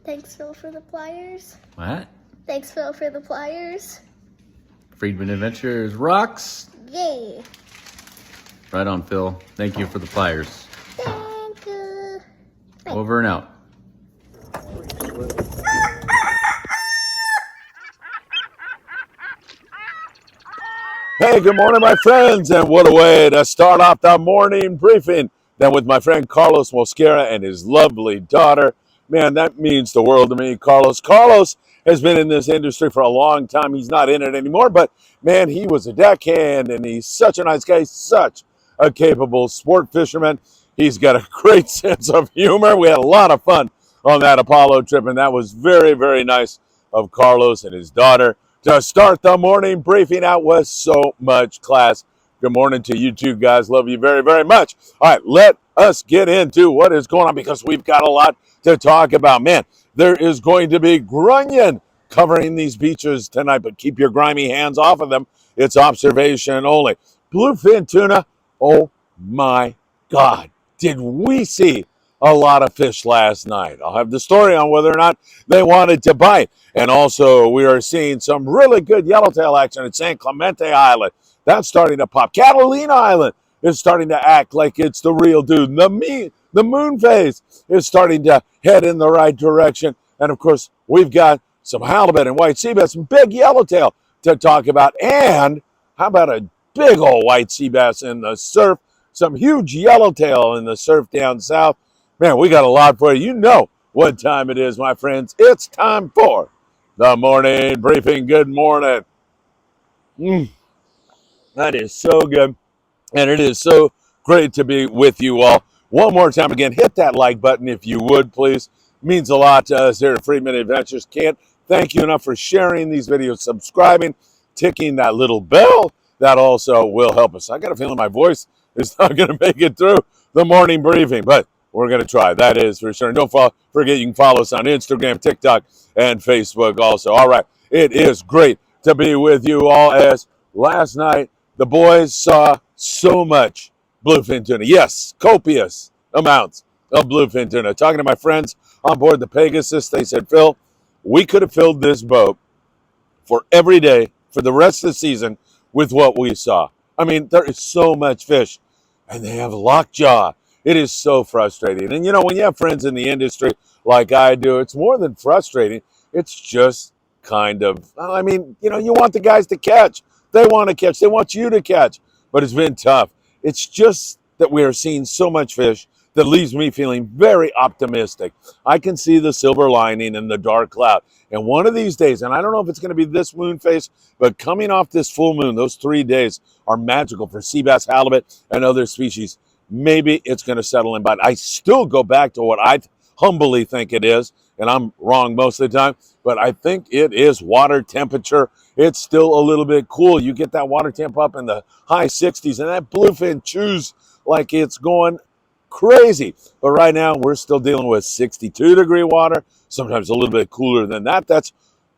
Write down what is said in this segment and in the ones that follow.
Thanks, Phil, for the pliers. What? Thanks, Phil, for the pliers. Friedman Adventures rocks. Yay. Right on, Phil. Thank you for the pliers. Thank you. Over and out. Hey, good morning, my friends, and what a way to start off the morning briefing. Then with my friend Carlos Mosquera and his lovely daughter. Man, that means the world to me, Carlos. Carlos has been in this industry for a long time. He's not in it anymore, but man, he was a deckhand, and he's such a nice guy, such a capable sport fisherman. He's got a great sense of humor. We had a lot of fun on that Apollo trip, and that was very, very nice of Carlos and his daughter to start the morning briefing out with so much class. Good morning to you two guys. Love you very, very much. All right, let us get into what is going on because we've got a lot to talk about. Man, there is going to be grunion covering these beaches tonight, but keep your grimy hands off of them. It's observation only. Bluefin tuna, oh my God. Did we see a lot of fish last night? I'll have the story on whether or not they wanted to bite. And also, we are seeing some really good yellowtail action at San Clemente Island. That's starting to pop. Catalina Island is starting to act like it's the real dude. The moon phase is starting to head in the right direction. And of course, we've got some halibut and white sea bass, some big yellowtail to talk about. And how about a big old white sea bass in the surf? Some huge yellowtail in the surf down south. Man, we got a lot for you. You know what time it is, my friends. It's time for the morning briefing. Good morning. That is so good. And it is so great to be with you all. One more time again, hit that like button if you would, please. It means a lot to us here at Friedman Adventures. Can't thank you enough for sharing these videos, subscribing, ticking that little bell. That also will help us. I got a feeling my voice is not going to make it through the morning briefing, but we're going to try. That is for sure. Don't forget you can follow us on Instagram, TikTok, and Facebook also. All right. It is great to be with you all as last night the boys saw so much bluefin tuna. Yes, copious amounts of bluefin tuna. Talking to my friends on board the Pegasus, they said, Phil, we could have filled this boat for every day for the rest of the season with what we saw. I mean, there is so much fish, and they have lockjaw. It is so frustrating. And, you know, when you have friends in the industry like I do, it's more than frustrating. It's just kind of, I mean, you know, you want the guys to catch. They want to catch. They want you to catch. But it's been tough. It's just that we are seeing so much fish that leaves me feeling very optimistic. I can see the silver lining in the dark cloud. And one of these days, and I don't know if it's going to be this moon phase, but coming off this full moon, those 3 days are magical for sea bass, halibut, and other species. Maybe it's going to settle in. But I still go back to what I humbly think it is, and I'm wrong most of the time, but I think it is water temperature. It's still a little bit cool. You get that water temp up in the high 60s, and that bluefin chews like it's going crazy. But right now, we're still dealing with 62-degree water, sometimes a little bit cooler than that. That's,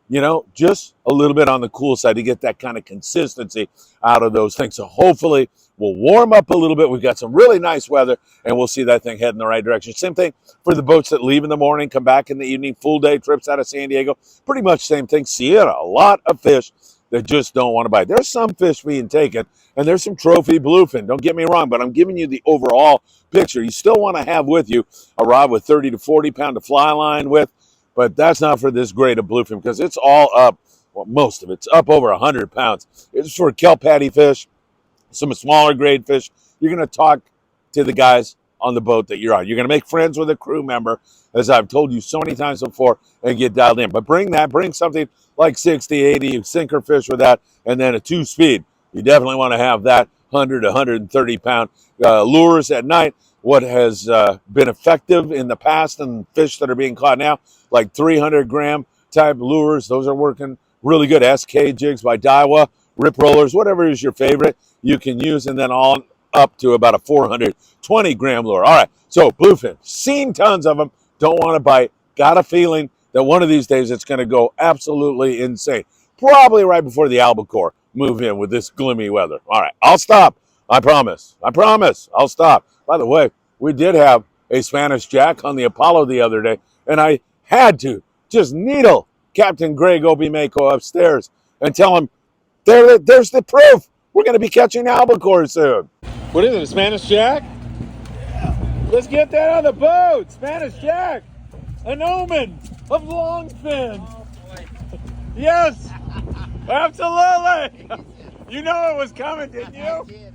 you know, just a little bit on the cool side to get that kind of consistency out of those things. So hopefully we'll warm up a little bit. We've got some really nice weather, and we'll see that thing head in the right direction. Same thing for the boats that leave in the morning, come back in the evening, full day trips out of San Diego. Pretty much same thing. See a lot of fish that just don't want to bite. There's some fish being taken, and there's some trophy bluefin. Don't get me wrong, but I'm giving you the overall picture. You still want to have with you a rod with 30 to 40 pound of fly line with, but that's not for this grade of bluefin because it's all up, well, most of it's up over 100 pounds. It's for kelp patty fish, some smaller grade fish. You're going to talk to the guys on the boat that you're on. You're going to make friends with a crew member, as I've told you so many times before, and get dialed in. But bring something like 60, 80 sinker fish with that, and then a 2-speed. You definitely want to have that 100 to 130 pound lures at night. What has been effective in the past and fish that are being caught now, like 300-gram type lures, those are working really good. SK jigs by Daiwa, rip rollers, whatever is your favorite, you can use, and then on up to about a 420-gram lure. All right, so bluefin, seen tons of them, don't want to bite. Got a feeling that one of these days it's going to go absolutely insane. Probably right before the albacore move in with this gloomy weather. All right, I'll stop. I promise. I'll stop. By the way, we did have a Spanish jack on the Apollo the other day, and I had to just needle Captain Greg Obimeko upstairs and tell him, there's the proof. We're going to be catching albacore soon. What is it, a Spanish Jack? Let's get that on the boat. Spanish Jack, an omen of longfin. Yes, absolutely. You know it was coming, didn't you? I did.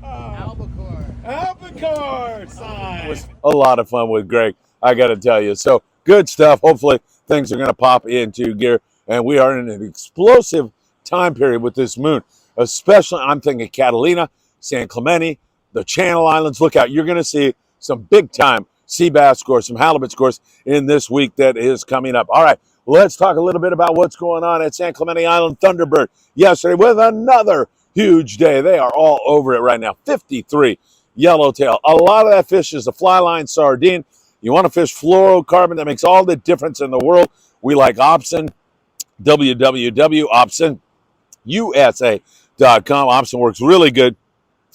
Albacore. Albacore sign. It was a lot of fun with Greg, I got to tell you. So good stuff. Hopefully things are going to pop into gear, and we are in an explosive time period with this moon. Especially, I'm thinking Catalina, San Clemente, the Channel Islands. Look out, you're going to see some big time sea bass scores, some halibut scores in this week that is coming up. All right, let's talk a little bit about what's going on at San Clemente Island. Thunderbird yesterday with another huge day. They are all over it right now. 53 yellowtail. A lot of that fish is a fly line sardine. You want to fish fluorocarbon, that makes all the difference in the world. We like Opsin, www.opsinusa.com. Opsin works really good.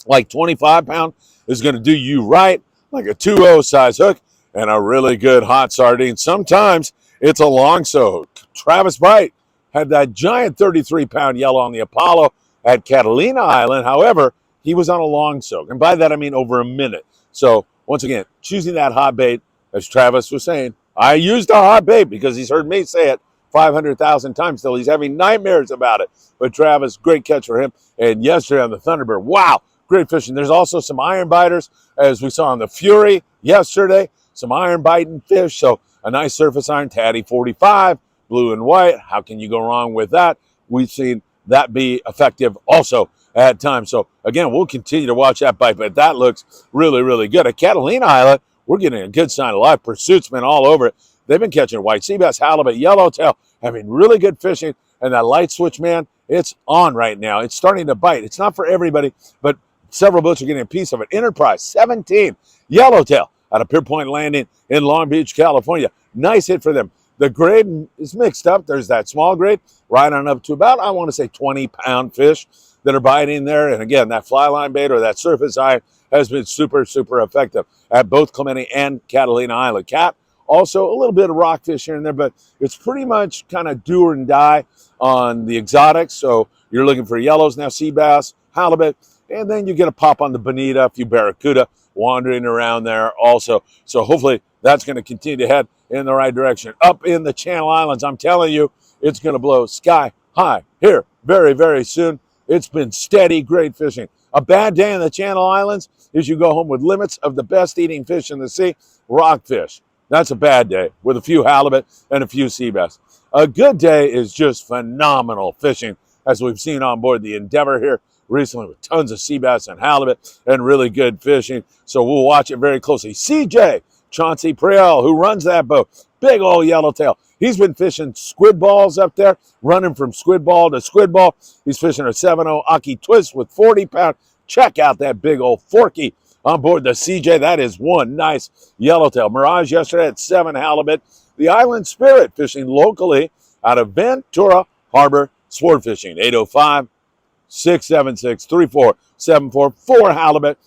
Like 25 pound is going to do you right, like a 2.0 size hook and a really good hot sardine. Sometimes it's a long so. Travis Bright had that giant 33 pound yellow on the Apollo at Catalina Island. However, he was on a long soak. And by that, I mean over a minute. So once again, choosing that hot bait, as Travis was saying, I used a hot bait because he's heard me say it 500,000 times till he's having nightmares about it. But Travis, great catch for him. And yesterday on the Thunderbird, wow, great fishing. There's also some iron biters, as we saw on the Fury yesterday, some iron biting fish. So a nice surface iron, Tatty 45, blue and white. How can you go wrong with that? We've seen that be effective also at times. So again, we'll continue to watch that bite, but that looks really, really good. At Catalina Island, we're getting a good sign of life. Pursuit's been all over it. They've been catching white sea bass, halibut, yellowtail, having really good fishing. And that light switch, man, it's on right now. It's starting to bite. It's not for everybody, but several boats are getting a piece of it. Enterprise, 17, yellowtail at a Pier Point Landing in Long Beach, California. Nice hit for them. The grade is mixed up. There's that small grade right on up to about, I want to say, 20-pound fish that are biting there. And again, that fly line bait or that surface iron has been super, super effective at both Clemente and Catalina Island. Cat, also a little bit of rockfish here and there, but it's pretty much kind of do or die on the exotics. So you're looking for yellows now, sea bass, halibut, and then you get a pop on the bonita, a few barracuda wandering around there also. So hopefully that's going to continue to head in the right direction. Up in the Channel Islands, I'm telling you, it's going to blow sky high here very, very soon. It's been steady, great fishing. A bad day in the Channel Islands is you go home with limits of the best eating fish in the sea, rockfish. That's a bad day with a few halibut and a few sea bass. A good day is just phenomenal fishing, as we've seen on board the Endeavor here recently with tons of sea bass and halibut and really good fishing. So we'll watch it very closely. CJ Chauncey Priel, who runs that boat, big old yellowtail. He's been fishing squid balls up there, running from squid ball to squid ball. He's fishing a 7.0 Aki Twist with 40 pound. Check out that big old Forky on board the CJ. That is one nice yellowtail. Mirage yesterday at 7 halibut. The Island Spirit fishing locally out of Ventura Harbor Sport Fishing. 805-676-3474. 4 halibut,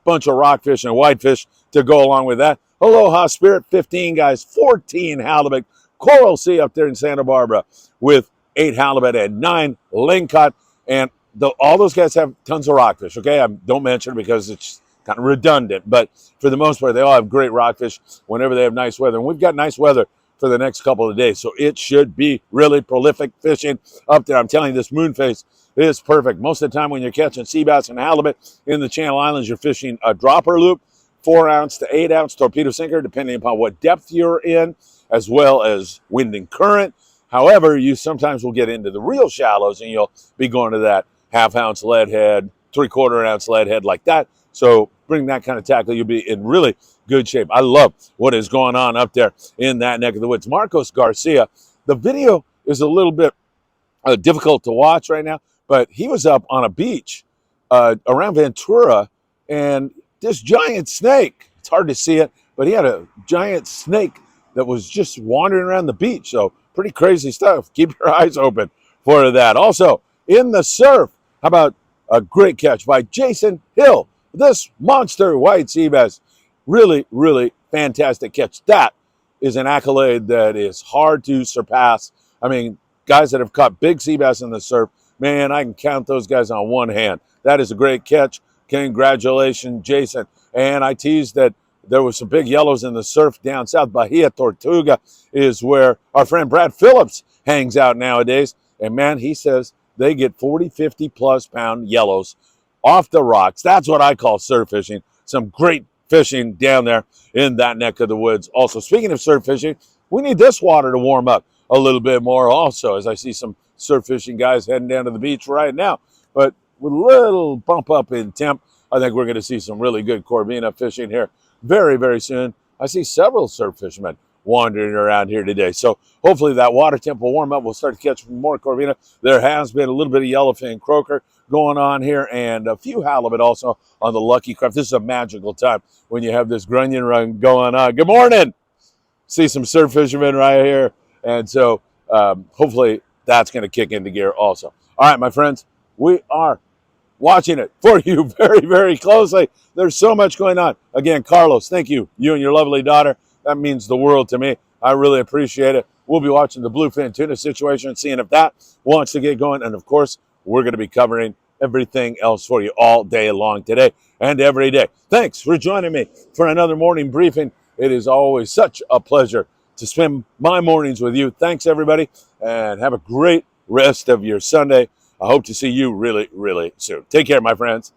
bunch of rockfish and whitefish to go along with that. Aloha Spirit, 15 guys, 14 halibut. Coral Sea up there in Santa Barbara with 8 halibut and 9 lingcod. And all those guys have tons of rockfish, okay? I don't mention it because it's kind of redundant, but for the most part, they all have great rockfish whenever they have nice weather. And we've got nice weather for the next couple of days, so it should be really prolific fishing up there. I'm telling you, this moon phase is perfect. Most of the time when you're catching sea bass and halibut in the Channel Islands, you're fishing a dropper loop, 4 ounce to 8 ounce torpedo sinker, depending upon what depth you're in, as well as wind and current. However, you sometimes will get into the real shallows and you'll be going to that 1/2 ounce lead head, 3/4 ounce lead head like that. So bring that kind of tackle, you'll be in really good shape. I love what is going on up there in that neck of the woods. Marcos Garcia, the video is a little bit difficult to watch right now, but he was up on a beach around Ventura, and this giant snake, it's hard to see it, but he had a giant snake that was just wandering around the beach. So pretty crazy stuff. Keep your eyes open for that. Also, in the surf, how about a great catch by Jason Hill? This monster white sea bass, really, really fantastic catch. That is an accolade that is hard to surpass. I mean, guys that have caught big sea bass in the surf, man, I can count those guys on one hand. That is a great catch. Congratulations, Jason. And I teased that there was some big yellows in the surf down south. Bahia Tortuga is where our friend Brad Phillips hangs out nowadays. And man, he says they get 40, 50 plus pound yellows off the rocks. That's what I call surf fishing. Some great fishing down there in that neck of the woods. Also, speaking of surf fishing, we need this water to warm up a little bit more also, as I see some surf fishing guys heading down to the beach right now. But with a little bump up in temp, I think we're going to see some really good corvina fishing here very, very soon. I see several surf fishermen wandering around here today. So hopefully that water temp will warm up. We'll start to catch more corvina. There has been a little bit of yellowfin croaker going on here and a few halibut also on the Lucky Craft. This is a magical time when you have this grunion run going on. Good morning. See some surf fishermen right here. And so hopefully that's going to kick into gear also. All right, my friends, we are watching it for you very, very closely. There's so much going on. Again, Carlos, thank you. You and your lovely daughter. That means the world to me. I really appreciate it. We'll be watching the bluefin tuna situation, seeing if that wants to get going. And of course, we're going to be covering everything else for you all day long today and every day. Thanks for joining me for another morning briefing. It is always such a pleasure to spend my mornings with you. Thanks, everybody, and have a great rest of your Sunday. I hope to see you really, really soon. Take care, my friends.